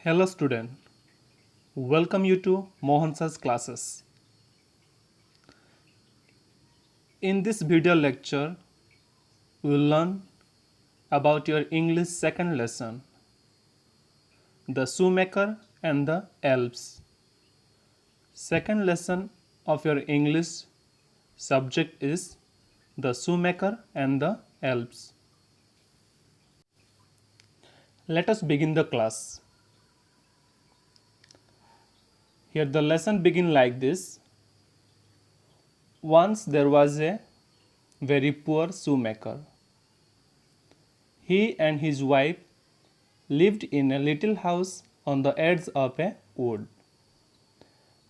Hello student, welcome you to Mohan's classes. In this video lecture, we will learn about your English second lesson, the shoemaker and the elves. Second lesson of your English subject is the shoemaker and the elves. Let us begin the class. Here the lesson begin like this. Once there was a very poor shoemaker. He and his wife lived in a little house on the edge of a wood.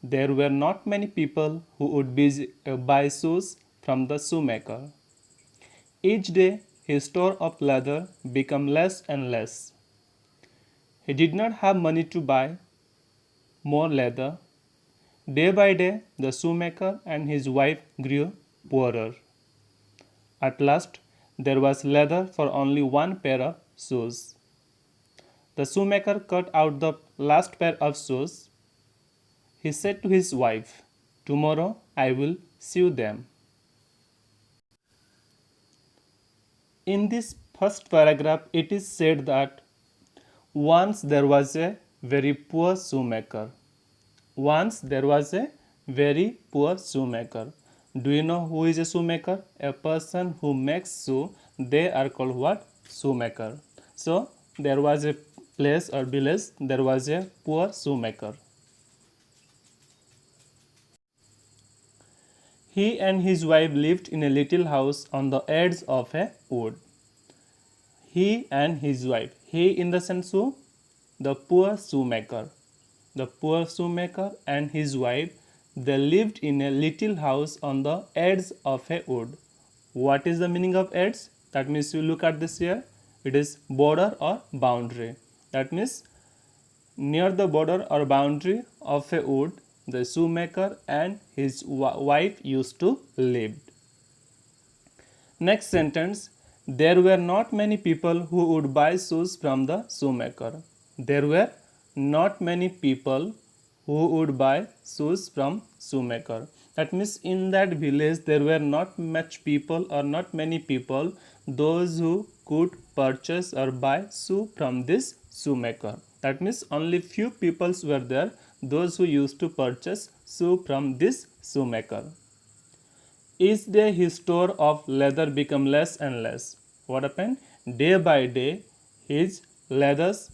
There were not many people who would buy shoes from the shoemaker. Each day his store of leather became less and less. He did not have money to buy more leather. Day by day, the shoemaker and his wife grew poorer. At last, there was leather for only one pair of shoes. The shoemaker cut out the last pair of shoes. He said to his wife, "Tomorrow I will sew them." In this first paragraph, it is said that once there was a very poor shoemaker. Once there was a very poor shoemaker. Do you know who is a shoemaker? A person who makes shoe. They are called what? Shoemaker. So there was a place or village. There was a poor shoemaker. He and his wife lived in a little house on the edge of a wood. He and his wife. He in the sense who? The poor shoemaker. The poor shoemaker and his wife, they lived in a little house on the edge of a wood. What is the meaning of edge? That means you look at this here. It is border or boundary. That means near the border or boundary of a wood, the shoemaker and his wife used to live. Next sentence, there were not many people who would buy shoes from the shoemaker. There were not many people who would buy shoes from shoemaker. That means in that village there were not much people or not many people those who could purchase or buy shoe from this shoemaker. That means only few peoples were there those who used to purchase shoe from this shoemaker. Each day his store of leather became less and less. What happened? Day by day his leathers,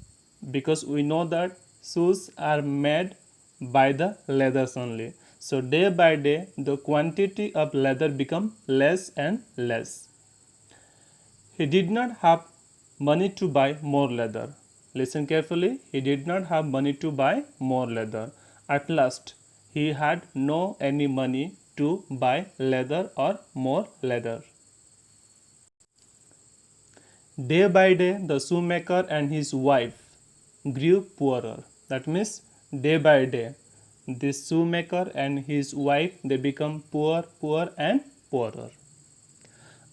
because we know that shoes are made by the leathers only. So day by day the quantity of leather become less and less. He did not have money to buy more leather. Listen carefully. He did not have money to buy more leather. At last, he had no any money to buy leather or more leather. Day by day, the shoemaker and his wife grew poorer. That means day by day, this shoemaker and his wife, they become poor and poorer.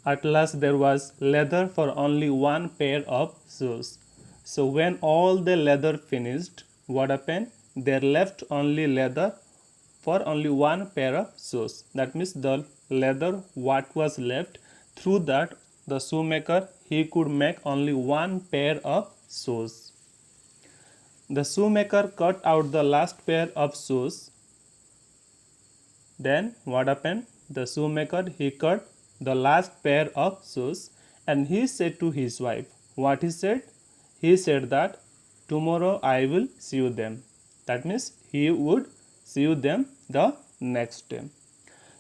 At last there was leather for only one pair of shoes. So when all the leather finished, what happened? There left only leather for only one pair of shoes. That means the leather what was left, through that the shoemaker he could make only one pair of shoes. The shoemaker cut out the last pair of shoes. Then what happened? The shoemaker he cut the last pair of shoes and he said to his wife, what he said? He said that tomorrow I will sew them. That means he would sew them the next day.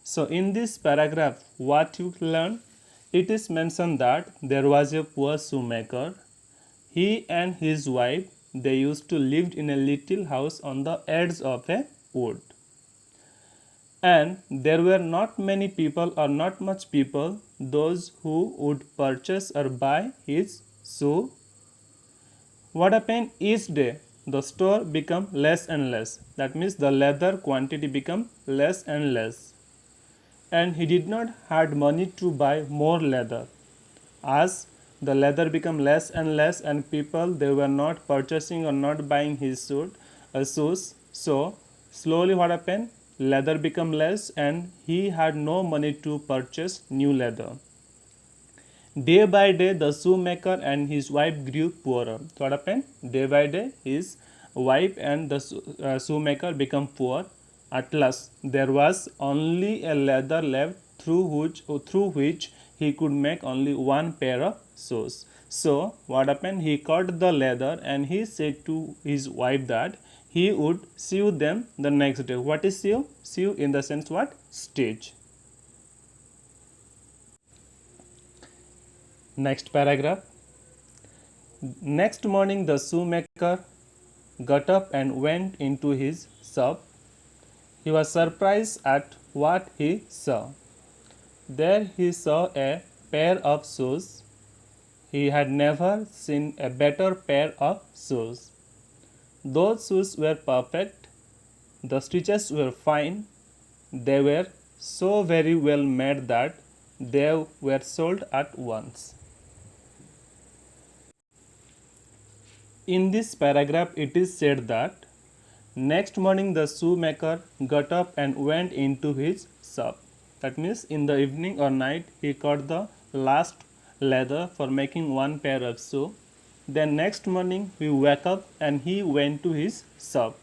So in this paragraph, what you learn? It is mentioned that there was a poor shoemaker. He and his wife, they used to live in a little house on the edge of a wood. And there were not many people or not much people those who would purchase or buy his shoe. What happened? Each day the store become less and less. That means the leather quantity become less and less. And he did not had money to buy more leather, as the leather became less and less, and people, they were not purchasing or not buying his shoes. So slowly what happened? Leather became less, and he had no money to purchase new leather. Day by day, the shoemaker and his wife grew poorer. So what happened? Day by day, his wife and the shoemaker became poor. At last, there was only a leather left through which he could make only one pair of shoes. So what happened? He cut the leather and he said to his wife that he would sew them the next day. What is sew? Sew in the sense what? Stitch. Next paragraph. Next morning, the shoemaker got up and went into his shop. He was surprised at what he saw. There he saw a pair of shoes. He had never seen a better pair of shoes. Those shoes were perfect. The stitches were fine. They were so very well made that they were sold at once. In this paragraph, it is said that next morning the shoemaker got up and went into his shop. That means in the evening or night he cut the last leather for making one pair of shoe. Then next morning he woke up and he went to his shop.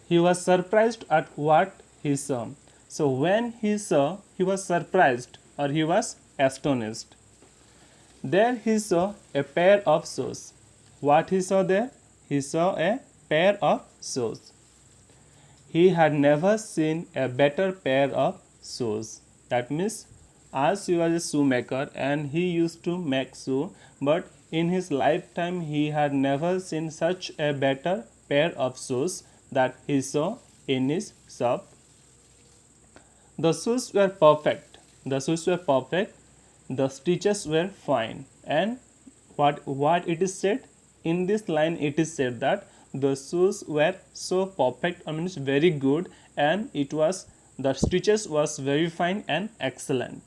He was surprised at what he saw. So when he saw, he was surprised or he was astonished. There he saw a pair of shoes. What he saw there? He saw a pair of shoes. He had never seen a better pair of shoes. That means, as he was a shoemaker and he used to make shoe, but in his lifetime he had never seen such a better pair of shoes that he saw in his shop. The shoes were perfect. The shoes were perfect. The stitches were fine. And what it is said? In this line it is said that the shoes were so perfect, I mean very good, and the stitches was very fine and excellent.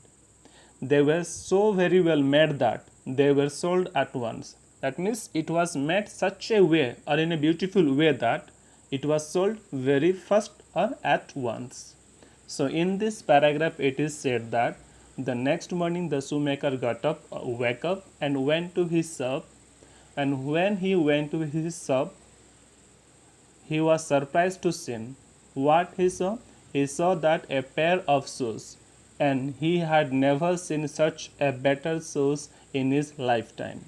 They were so very well made that they were sold at once. That means it was made such a way or in a beautiful way that it was sold very fast or at once. So in this paragraph it is said that the next morning the shoemaker woke up and went to his shop, and when he went to his shop, he was surprised to see what he saw. He saw that a pair of shoes, and he had never seen such a better shoes in his lifetime.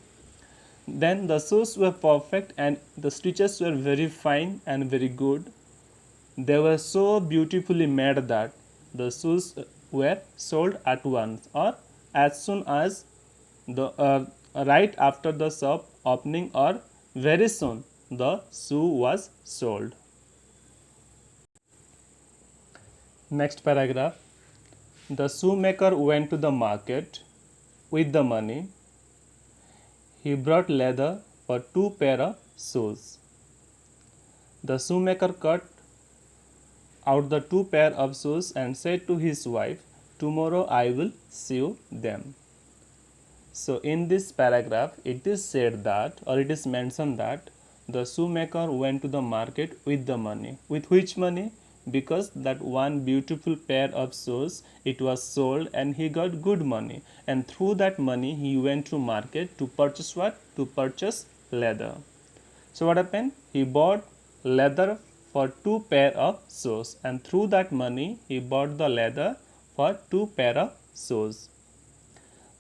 Then the shoes were perfect and the stitches were very fine and very good. They were so beautifully made that the shoes were sold at once or as soon as the right after the shop opening, or very soon the shoe was sold. Next paragraph. The shoemaker went to the market with the money. He brought leather for 2 pair of shoes. The shoemaker cut out the 2 pair of shoes and said to his wife, "Tomorrow I will sew them." So in this paragraph it is said that, or it is mentioned that, the shoemaker went to the market with the money. With which money? Because that one beautiful pair of shoes, it was sold and he got good money, and through that money he went to market to purchase what? To purchase leather. So what happened? He bought leather for 2 pair of shoes, and through that money he bought the leather for 2 pair of shoes.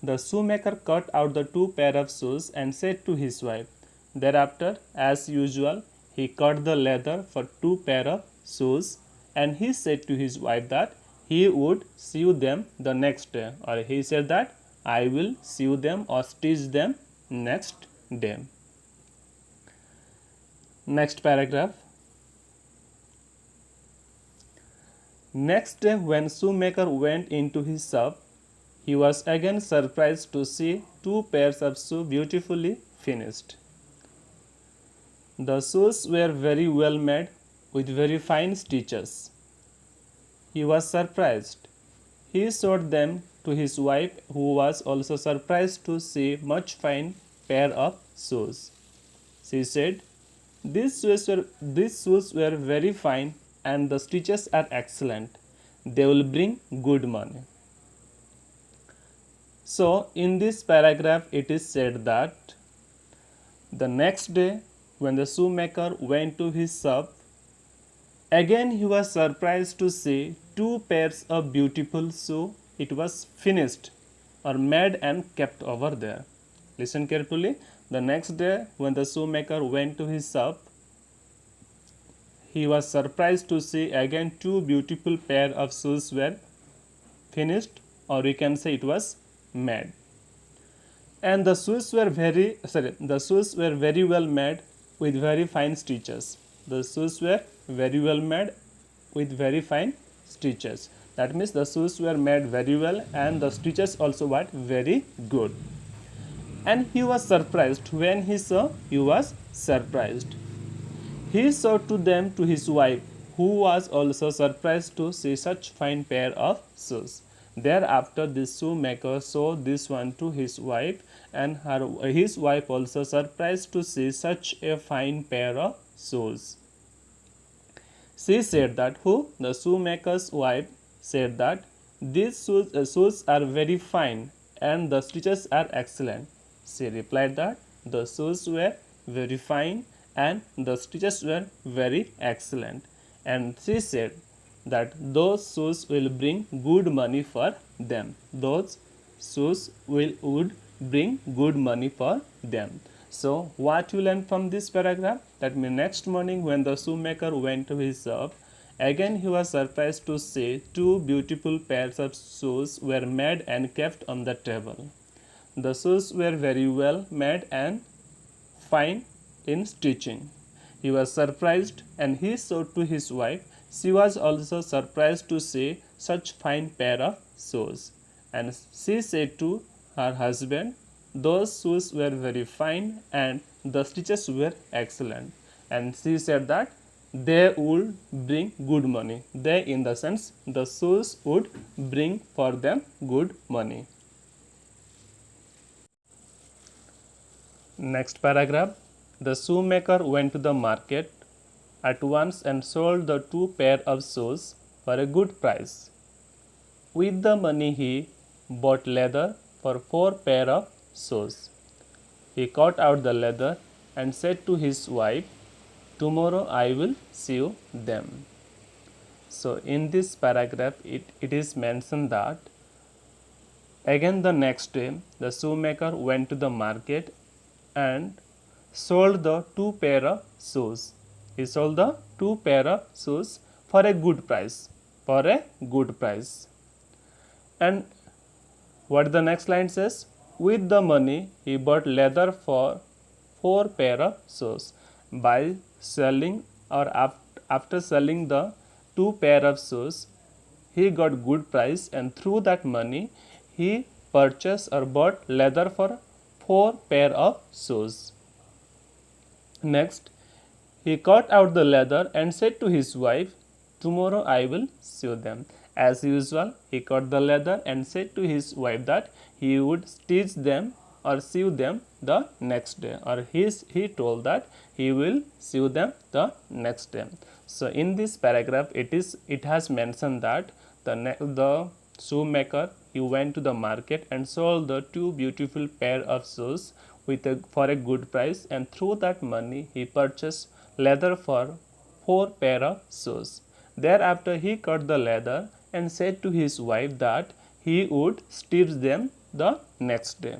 The shoemaker cut out the 2 pair of shoes and said to his wife. Thereafter, as usual, he cut the leather for 2 pair of shoes, and he said to his wife that he would sew them the next day, or he said that I will sew them or stitch them next day. Next paragraph. Next day, when shoemaker went into his shop, he was again surprised to see 2 pairs of shoes beautifully finished. The shoes were very well made with very fine stitches. He was surprised. He showed them to his wife, who was also surprised to see much fine pair of shoes. She said, these shoes were very fine and the stitches are excellent. They will bring good money. So, in this paragraph, it is said that the next day, when the shoemaker went to his shop, again he was surprised to see two pairs of beautiful shoes. It was finished or made and kept over there. Listen carefully. The next day, when the shoemaker went to his shop, he was surprised to see again two beautiful pair of shoes were finished, or we can say it was made. And the shoes were very well made with very fine stitches. The shoes were very well made with very fine stitches. That means the shoes were made very well and the stitches also were very good. And he was surprised. When he saw, he was surprised. He showed to them to his wife, who was also surprised to see such fine pair of shoes. Thereafter, the shoemaker showed this one to his wife, and his wife also surprised to see such a fine pair of shoes. She said that the shoemaker's wife said that these shoes are very fine and the stitches are excellent. She replied that the shoes were very fine and the stitches were very excellent. And she said that those shoes will bring good money for them. Those shoes would bring good money for them. So, what you learn from this paragraph? That means next morning when the shoemaker went to his shop, again he was surprised to see two beautiful pairs of shoes were made and kept on the table. The shoes were very well made and fine in stitching. He was surprised and he showed to his wife. She was also surprised to see such fine pair of shoes. And she said to her husband, those shoes were very fine and the stitches were excellent. And she said that they would bring good money. They, in the sense, the shoes would bring for them good money. Next paragraph. The shoemaker went to the market at once and sold the two pair of shoes for a good price. With the money he bought leather for 4 pair of shoes. He cut out the leather and said to his wife, tomorrow I will sew them. So in this paragraph it is mentioned that again the next day the shoemaker went to the market and sold the 2 pair of shoes. He sold the 2 pair of shoes for a good price. For a good price. And what the next line says? With the money he bought leather for 4 pair of shoes. By selling or after selling the 2 pair of shoes, he got good price, and through that money he purchased or bought leather for 4 pair of shoes. Next, he cut out the leather and said to his wife, tomorrow I will sew them. As usual, he cut the leather and said to his wife that he would stitch them or sew them the next day, or he told that he will sew them the next day. So in this paragraph it has mentioned that the shoemaker, he went to the market and sold the 2 beautiful pair of shoes for a good price, and through that money he purchased leather for 4 pair of shoes. Thereafter he cut the leather and said to his wife that he would stitch them the next day.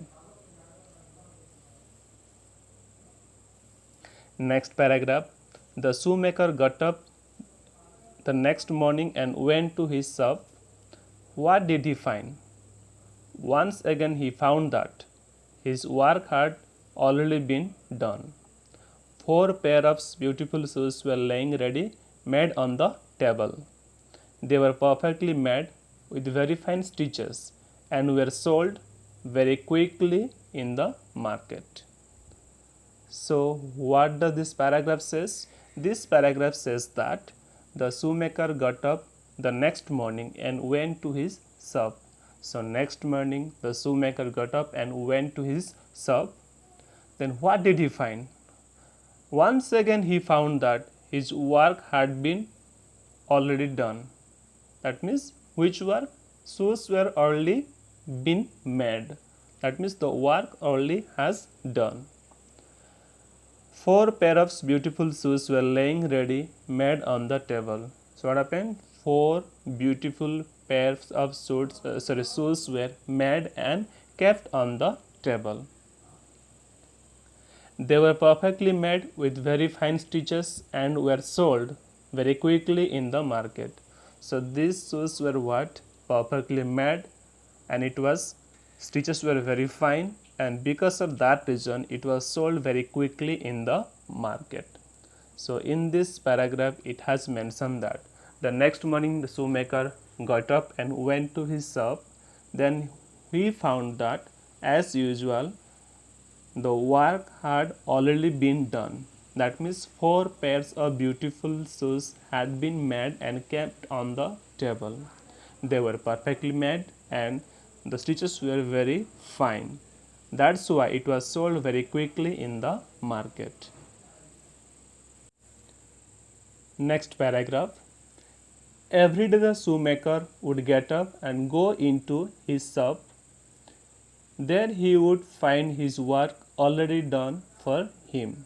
Next paragraph. The shoemaker got up the next morning and went to his shop. What did he find? Once again he found that his work had already been done. 4 pair of beautiful shoes were lying ready, made on the table. They were perfectly made with very fine stitches and were sold very quickly in the market. So what does this paragraph says? This paragraph says that the shoemaker got up the next morning and went to his shop. So next morning the shoemaker got up and went to his shop. Then what did he find? Once again he found that his work had been already done. That means which work? Shoes were already been made. That means the work already has done. 4 pair of beautiful shoes were laying ready, made on the table. So what happened? 4 beautiful pairs of shoes were made and kept on the table. They were perfectly made with very fine stitches and were sold very quickly in the market. So these shoes were what? Perfectly made, and it was stitches were very fine, and because of that reason it was sold very quickly in the market. So in this paragraph it has mentioned that the next morning the shoemaker got up and went to his shop. Then he found that as usual the work had already been done. That means 4 pairs of beautiful shoes had been made and kept on the table. They were perfectly made and the stitches were very fine. That's why it was sold very quickly in the market. Next paragraph. Every day the shoemaker would get up and go into his shop. There he would find his work already done for him.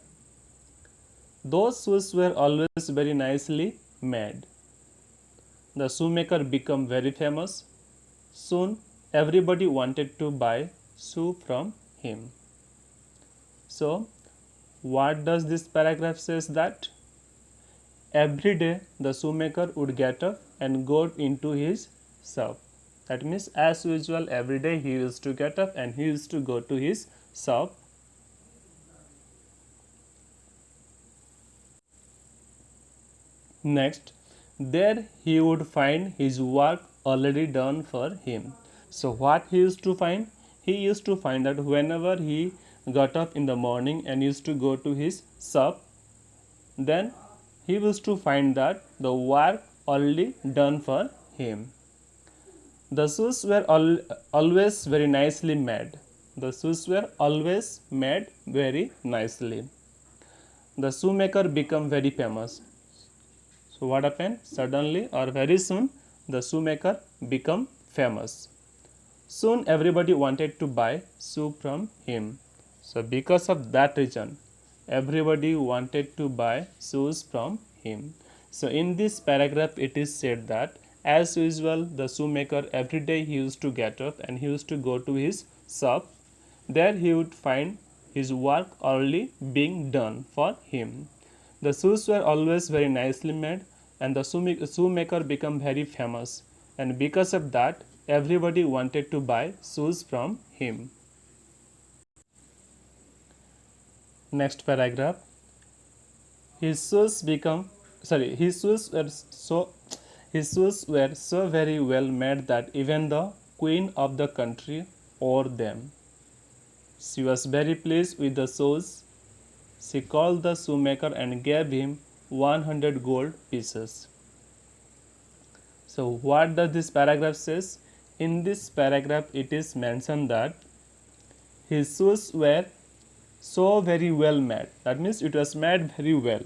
Those shoes were always very nicely made. The shoemaker became very famous. Soon everybody wanted to buy shoe from him. So what does this paragraph says? That every day the shoemaker would get up and go into his shop. That means as usual every day he used to get up and he used to go to his shop. Next, there he would find his work already done for him. So what he used to find? He used to find that whenever he got up in the morning and used to go to his shop, then he used to find that the work already done for him. The shoes were always very nicely made. The shoes were always made very nicely. The shoemaker became very famous. So what happened? Suddenly or very soon the shoemaker became famous. Soon everybody wanted to buy shoe from him. So because of that reason everybody wanted to buy shoes from him. So in this paragraph it is said that as usual the shoemaker every day he used to get up and he used to go to his shop. There he would find his work already being done for him. The shoes were always very nicely made and the shoemaker became very famous, and because of that everybody wanted to buy shoes from him. Next paragraph. His shoes become his shoes were so very well made that even the queen of the country wore them. She was very pleased with the shoes. She called the shoemaker and gave him 100 gold pieces. So what does this paragraph says? In this paragraph it is mentioned that his shoes were so very well made. That means it was made very well.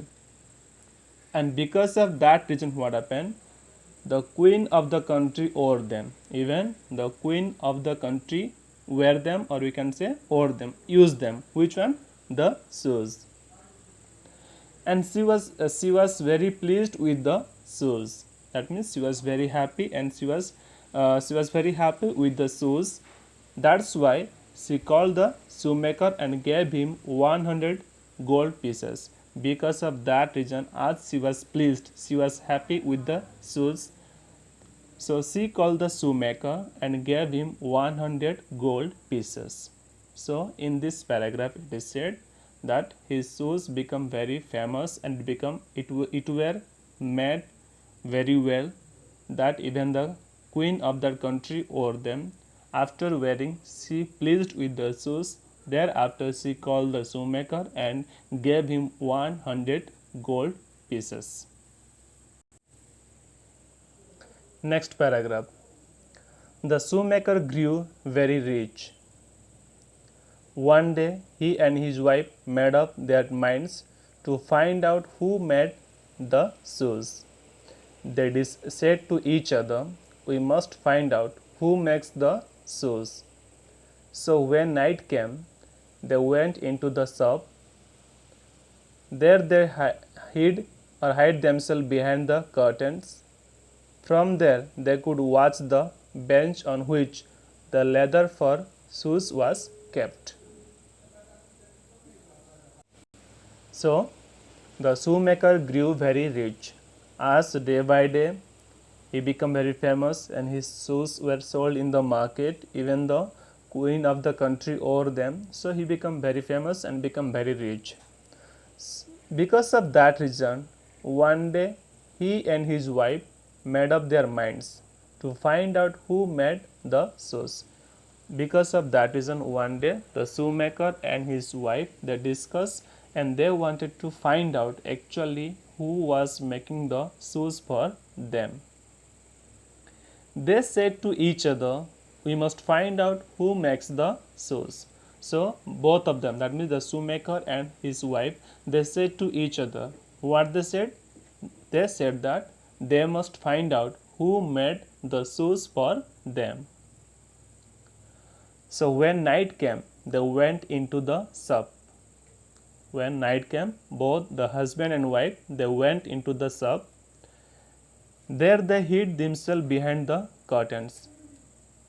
And because of that reason what happened? The queen of the country wore them. Even the queen of the country wear them, or we can say wore them, use them. Which one? The shoes. And she was very pleased with the shoes. That means she was very happy, and she was very happy with the shoes. That's why she called the shoemaker and gave him 100 gold pieces. Because of that reason, as she was pleased, she was happy with the shoes, so she called the shoemaker and gave him 100 gold pieces. So in this paragraph it is said that his shoes become very famous and it were made very well, that even the queen of that country wore them. After wearing, she pleased with the shoes. Thereafter she called the shoemaker and gave him 100 gold pieces. Next paragraph. The shoemaker grew very rich. One day he and his wife made up their minds to find out who made the shoes. They said to each other, "We must find out who makes the shoes." So when night came, they went into the shop. There they hid themselves behind the curtains. From there they could watch the bench on which the leather for shoes was kept. So the shoemaker grew very rich. As day by day he became very famous and his shoes were sold in the market, even the queen of the country wore them. So he became very famous and became very rich. Because of that reason, one day he and his wife made up their minds to find out who made the shoes. Because of that reason, one day the shoemaker and his wife they discussed and they wanted to find out actually who was making the shoes for them. They said to each other, "We must find out who makes the shoes." So both of them, that means the shoemaker and his wife, they said to each other, what they said? They said that they must find out who made the shoes for them. So when night came, they went into the shop. When night came, both the husband and wife they went into the shop. There they hid themselves behind the curtains.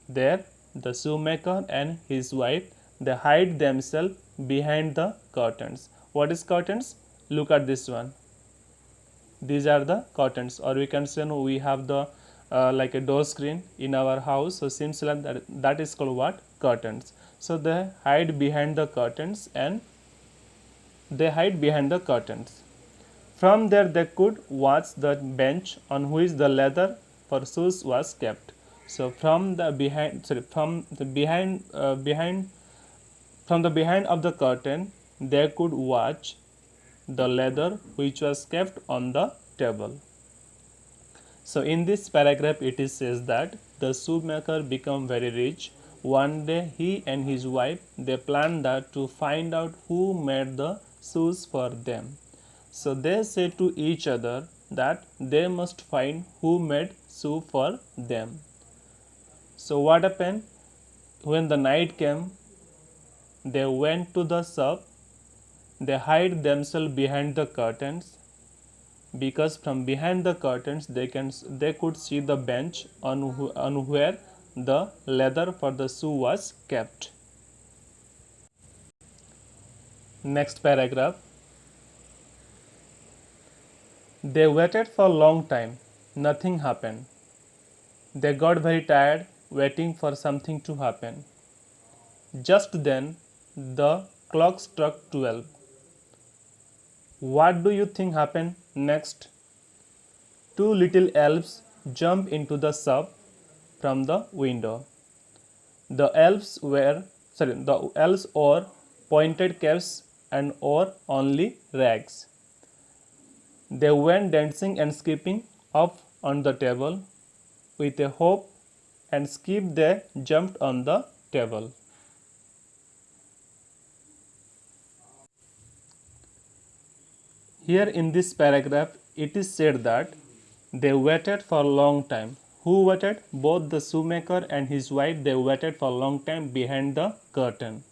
There the shoemaker and his wife they hide themselves behind the curtains. What is curtains? Look at this one. These are the curtains, or we can say no, we have the like a door screen in our house. So seems like that is called what? Curtains. So they hide behind the curtains and they hide behind the curtains. From there they could watch the bench on which the leather for shoes was kept. So from the behind of the curtain they could watch the leather which was kept on the table. So in this paragraph it is says that the shoemaker became very rich. One day he and his wife they planned that to find out who made the shoes for them. So they said to each other that they must find who made shoe for them. So what happened? When the night came, they went to the shop. They hid themselves behind the curtains because from behind the curtains they could see the bench on where the leather for the shoe was kept. Next paragraph. They waited for a long time. Nothing happened. They got very tired waiting for something to happen. Just then the clock struck 12. What do you think happened next? Two little elves jumped into the shop from the window. The elves wore pointed caps and wore only rags. They went dancing and skipping up on the table. With a hop and skip they jumped on the table. Here in this paragraph it is said that they waited for a long time. Who waited? Both the shoemaker and his wife they waited for a long time behind the curtain.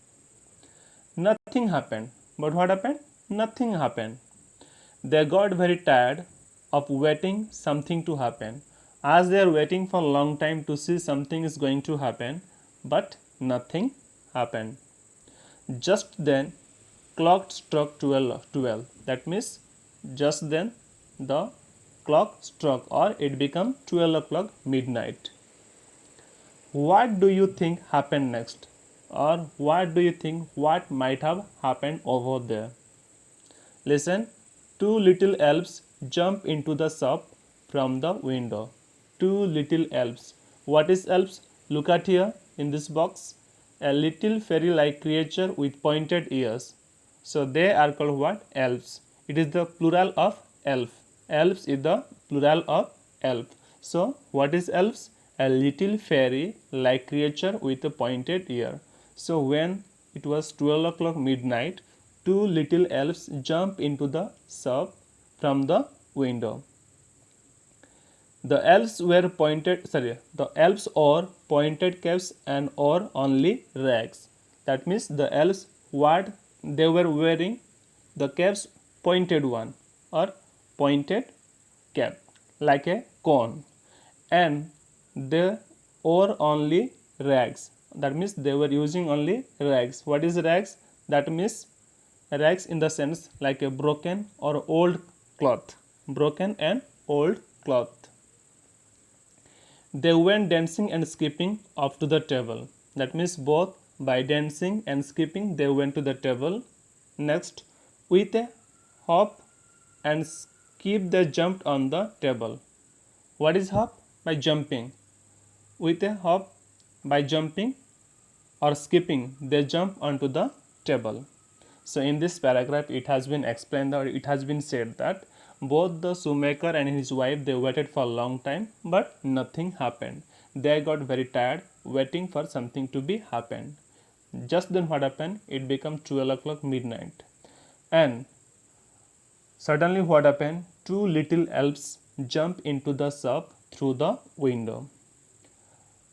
Nothing happened. But what happened? Nothing happened. They got very tired of waiting something to happen. As they are waiting for a long time to see something is going to happen, but nothing happened. Just then clock struck 12. That means just then the clock struck or it became 12 o'clock midnight. What do you think happened next? Or what do you think what might have happened over there? Listen, two little elves jump into the shop from the window. Two little elves. What is elves? Look at here in this box. A little fairy-like creature with pointed ears. So they are called what? Elves. It is the plural of elf. Elves is the plural of elf. So what is elves? a little fairy-like creature with a pointed ear. So when it was 12 o'clock midnight, two little elves jumped into the shop from the window. The elves wore pointed caps and wore only rags. That means the elves, what they were wearing, the caps pointed one or pointed cap like a cone, and they wore only rags. That means they were using only rags. What is rags? That means rags in the sense like a broken or old cloth. Broken and old cloth. They went dancing and skipping up to the table. That means both by dancing and skipping they went to the table. Next, with a hop and skip they jumped on the table. What is hop? By jumping. With a hop, by jumping or skipping, they jump onto the table. So in this paragraph it has been explained, or it has been said that both the shoemaker and his wife, they waited for a long time but nothing happened. They got very tired waiting for something to be happened. Just then what happened? It became 12 o'clock midnight, and suddenly what happened? Two little elves jumped into the shop through the window,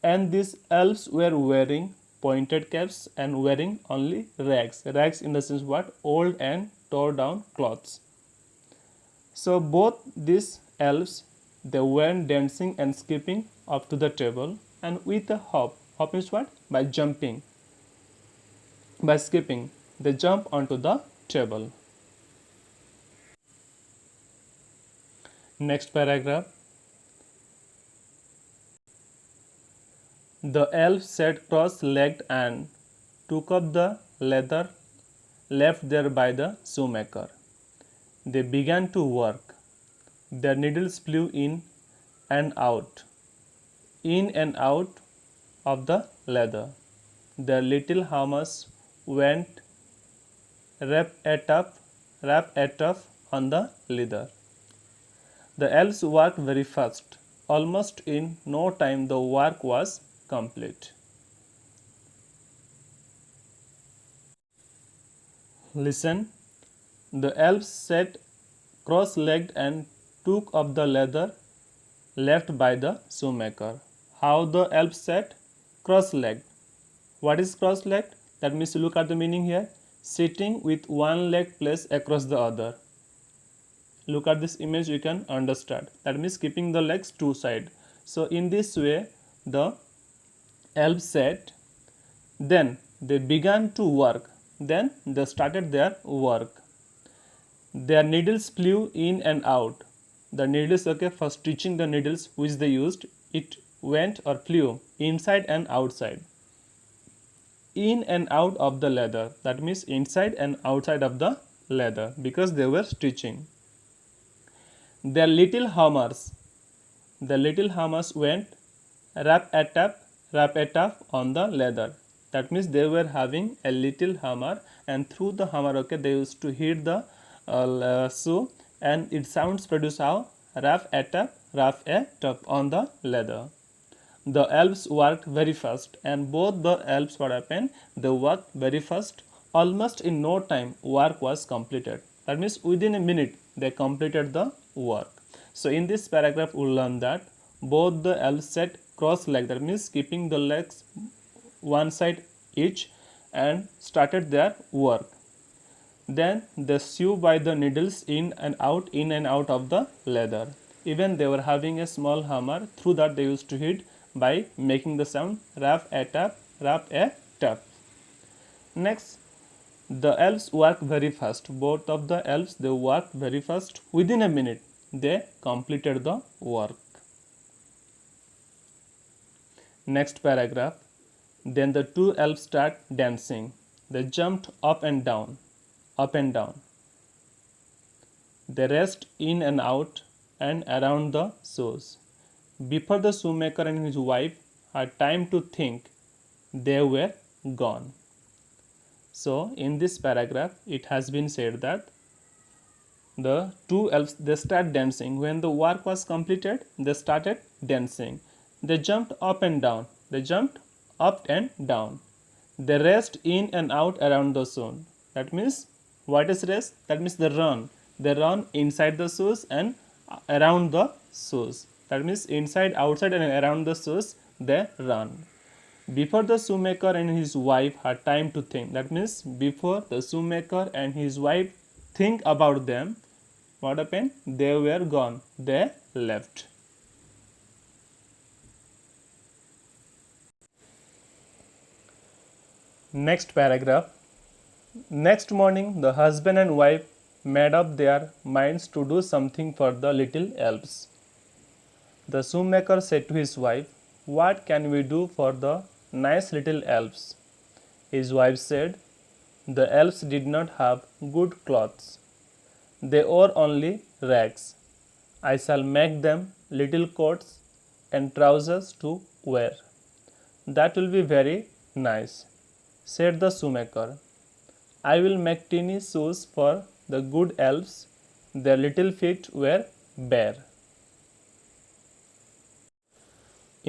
and these elves were wearing pointed caps and wearing only rags. Rags in the sense what? Old and tore down clothes. So both these elves, they went dancing and skipping up to the table, and with a hop. Hop means what? By jumping. By skipping, they jump onto the table. Next paragraph. The elf sat cross-legged and took up the leather left there by the shoemaker. They began to work. Their needles flew in and out of the leather. Their little hammers went rap a tap on the leather. The elves worked very fast. Almost in no time the work was complete. Listen. The elves sat cross-legged and took up the leather left by the shoemaker. How the elves sat? Cross-legged. What is cross-legged? That means look at the meaning here. Sitting with one leg placed across the other. Look at this image, you can understand. That means keeping the legs two side. So in this way the elves sat. Then they began to work. Then they started their work. Their needles flew in and out. The needles, okay, for stitching the needles which they used, it went or flew inside and outside. In and out of the leather. That means inside and outside of the leather, because they were stitching. Their little hammers. The little hammers went rap a tap on the leather. That means they were having a little hammer, and through the hammer, okay, they used to hit the shoe, and its sounds produce how? Rap a tap on the leather. The elves worked very fast, and both the elves, what happened? They worked very fast. Almost in no time work was completed. That means within a minute they completed the work. So in this paragraph we learn that both the elves sat cross-legged, that means keeping the legs one side each, and started their work. Then they sew by the needles in and out of the leather. Even they were having a small hammer, through that they used to hit by making the sound rap a tap. Next, the elves worked very fast. Both of the elves, they worked very fast. Within a minute they completed the work. Next paragraph. Then the two elves start dancing. They jumped up and down. They raced in and out and around the shoes. Before the shoemaker and his wife had time to think, they were gone. So in this paragraph it has been said that the two elves, they start dancing. When the work was completed, they started dancing. They jumped up and down. They jumped up and down. They raced in and out around the shoe. That means what is race? That means they run. They run inside the shoes and around the shoes. That means inside, outside, and around the shoes they run. Before the shoemaker and his wife had time to think. That means before the shoemaker and his wife think about them, what happened? They were gone. They left. Next paragraph. Next morning, the husband and wife made up their minds to do something for the little elves. The shoemaker said to his wife, "What can we do for the nice little elves?" His wife said, "The elves did not have good clothes. They wore only rags. I shall make them little coats and trousers to wear." "That will be very nice," said the shoemaker. "I will make tiny shoes for the good elves. Their little feet were bare."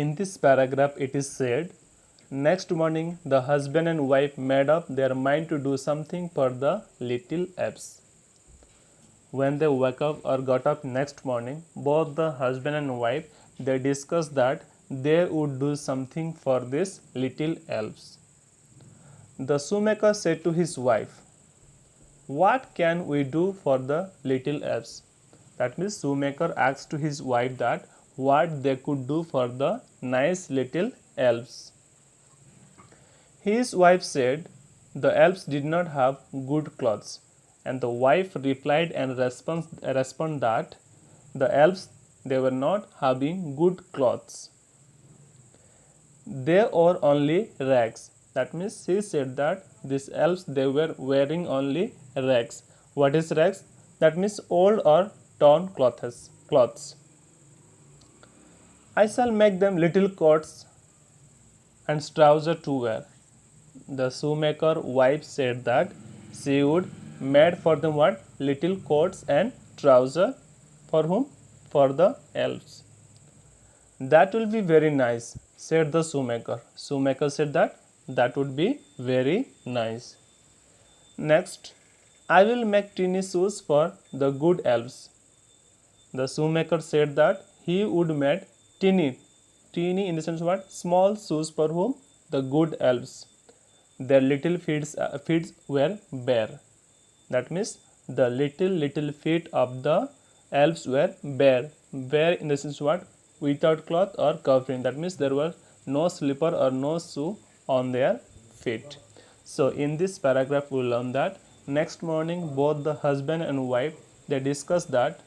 In this paragraph, it is said, next morning the husband and wife made up their mind to do something for the little elves. When they woke up or got up next morning, both the husband and wife they discussed that they would do something for these little elves. The shoemaker said to his wife, "What can we do for the little elves?" That means shoemaker asked to his wife that what they could do for the nice little elves. His wife said the elves did not have good clothes, and the wife replied and responded that the elves they were not having good clothes. They wore only rags. That means she said that these elves they were wearing only rags. What is rags? That means old or torn clothes. "I shall make them little coats and trousers to wear." The shoemaker wife said that she would made for them what? Little coats and trousers. For whom? For the elves. "That will be very nice," said the shoemaker. Shoemaker said that would be very nice. Next, "I will make tiny shoes for the good elves." The shoemaker said that he would make teeny in the sense what? Small shoes for whom? The good elves. Their little feet were bare. That means the little feet of the elves were bare. Bare in the sense what? Without cloth or covering. That means there were no slipper or no shoe on their feet. So in this paragraph we learn that next morning both the husband and wife they discussed that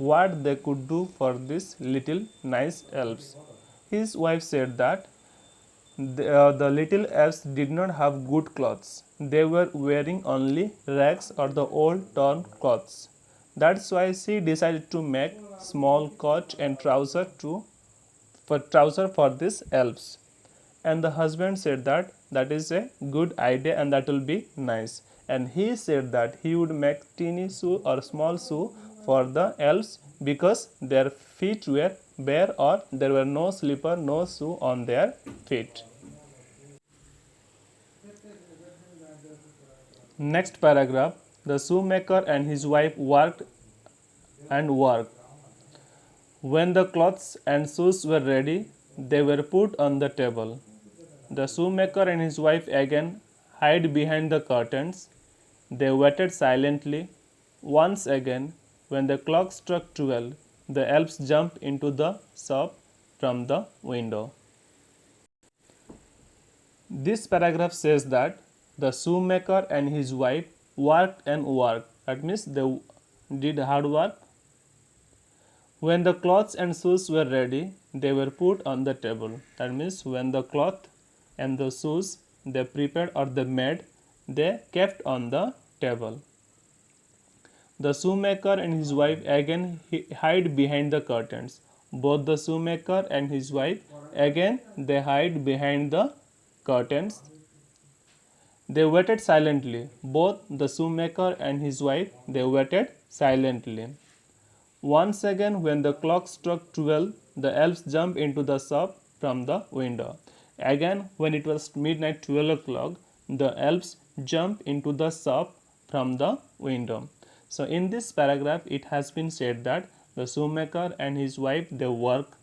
what they could do for these little nice elves. His wife said that the little elves did not have good clothes. They were wearing only rags or the old torn clothes. That's why she decided to make small coat and trouser for these elves. And the husband said that that is a good idea and that will be nice. And he said that he would make teeny shoe or small shoe for the elves because their feet were bare or there were no slipper, no shoe on their feet. Next paragraph, the shoemaker and his wife worked and worked. When the clothes and shoes were ready, they were put on the table. The shoemaker and his wife again hid behind the curtains. They waited silently. Once again, when the clock struck 12, the elves jumped into the shop from the window. This paragraph says that the shoemaker and his wife worked and worked. That means they did hard work. When the clothes and shoes were ready, they were put on the table. That means when the cloth and the shoes they prepared or they made, they kept on the table. The shoemaker and his wife again hid behind the curtains. Both the shoemaker and his wife again they hid behind the curtains. They waited silently. Both the shoemaker and his wife they waited silently. Once again when the clock struck 12, the elves jumped into the shop from the window. Again, when it was midnight 12 o'clock, the elves jumped into the shop from the window. So in this paragraph, it has been said that the shoemaker and his wife they work,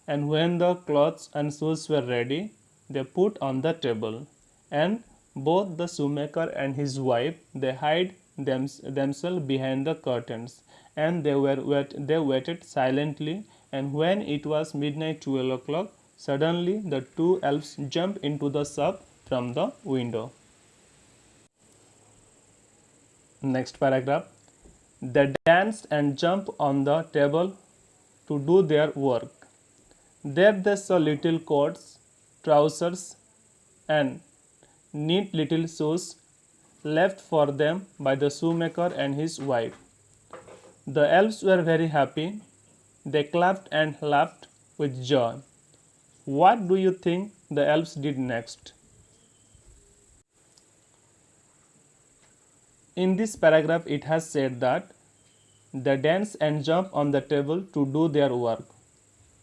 and when the clothes and shoes were ready, they put on the table, and both the shoemaker and his wife they hide themselves behind the curtains, and they waited silently. And when it was midnight 12 o'clock, suddenly the two elves jumped into the shop from the window. Next paragraph. They danced and jumped on the table to do their work. There they saw little coats, trousers, and neat little shoes left for them by the shoemaker and his wife. The elves were very happy. They clapped and laughed with joy. What do you think the elves did next? In this paragraph, it has said that they dance and jump on the table to do their work.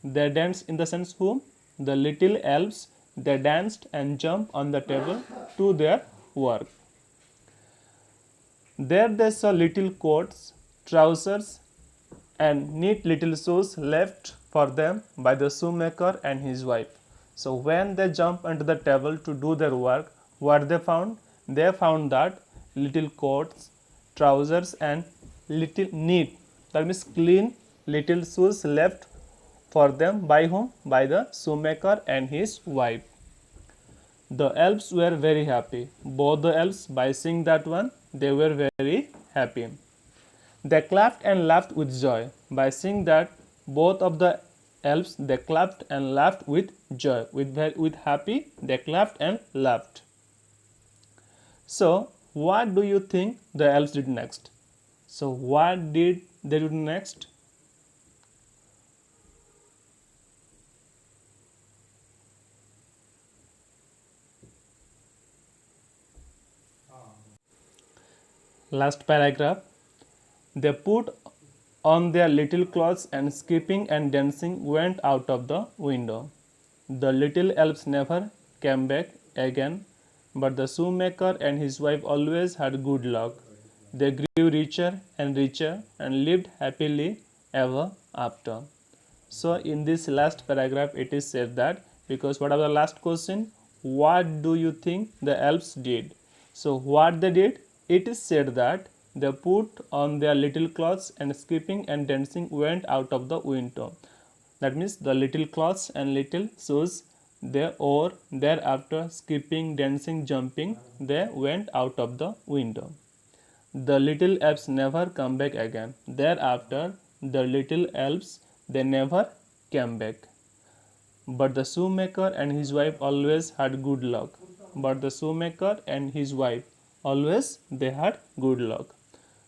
They danced in the sense whom? The little elves, they danced and jumped on the table to their work. There they saw little coats, trousers, and neat little shoes left for them by the shoemaker and his wife. So when they jumped onto the table to do their work, what they found? They found that little coats, trousers, and little neat, that means clean little shoes left for them by whom? By the shoemaker and his wife. The elves were very happy. Both the elves, by seeing that one, they were very happy. They clapped and laughed with joy. By seeing that, both of the elves, they clapped and laughed with joy. With happy, they clapped and laughed. So, what do you think the elves did next? So, what did they do next? Last paragraph. They put on their little clothes and skipping and dancing went out of the window. The little elves never came back again, but the shoemaker and his wife always had good luck. They grew richer and richer and lived happily ever after. So in this last paragraph it is said that, because what are the last question? What do you think the elves did? So what they did? It is said that they put on their little clothes and skipping and dancing went out of the window. That means the little clothes and little shoes they wore, thereafter skipping, dancing, jumping, they went out of the window. The little elves never come back again. Thereafter, the little elves they never came back. But the shoemaker and his wife always had good luck. But the shoemaker and his wife always they had good luck.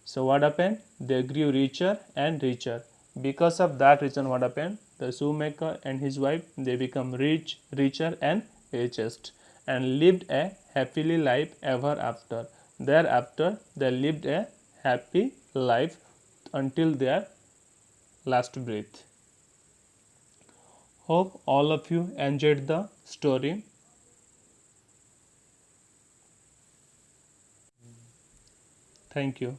So what happened? They grew richer and richer. Because of that reason, what happened? The shoemaker and his wife they become rich, richer and richest, and lived a happily life ever after. Thereafter, they lived a happy life until their last breath. Hope all of you enjoyed the story. Thank you.